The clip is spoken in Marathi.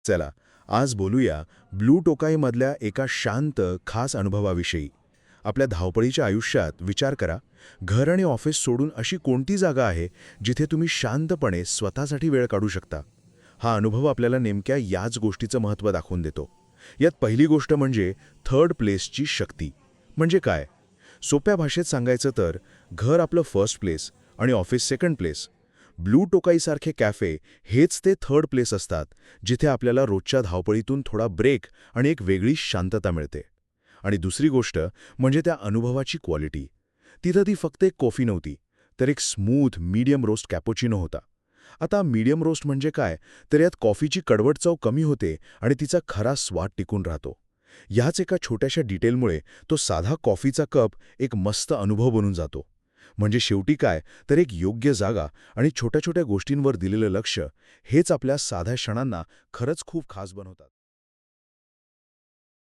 चला, आज बोलूया ब्लू टोकाईमधल्या एका शांत, खास अनुभवाविषयी. आपल्या धावपळीच्या आयुष्यात विचार करा, घर आणि ऑफिस सोडून अशी कोणती जागा आहे जिथे तुम्ही शांतपणे स्वतःसाठी वेळ काढू शकता. हा अनुभव आपल्याला नेमक्या याच गोष्टीचं महत्त्व दाखवून देतो. यात पहिली गोष्ट म्हणजे थर्ड प्लेसची शक्ती. म्हणजे काय? सोप्या भाषेत सांगायचं तर, घर आपलं फर्स्ट प्लेस आणि ऑफिस सेकंड प्लेस. ब्लू टोकाईसारखे कॅफे हेच ते थर्ड प्लेस असतात, जिथे आपल्याला रोजच्या धावपळीतून थोडा ब्रेक आणि एक वेगळी शांतता मिळते. आणि दुसरी गोष्ट म्हणजे त्या अनुभवाची क्वालिटी. तिथं ती फक्त एक कॉफी नव्हती, तर एक स्मूथ मीडियम रोस्ट कॅपोचिनो होता. आता मीडियम रोस्ट म्हणजे काय, तर यात कॉफीची कडवट चव कमी होते आणि तिचा खरा स्वाद टिकून राहतो. ह्याच एका छोट्याशा डिटेलमुळे तो साधा कॉफीचा कप एक मस्त अनुभव बनून जातो. म्हणजे शेवटी काय, तर एक योग्य जागा आणि छोट्या छोट्या गोष्टींवर दिलेलं लक्ष हेच आपल्या साध्या क्षणांना खरंच खूप खास बनवतात.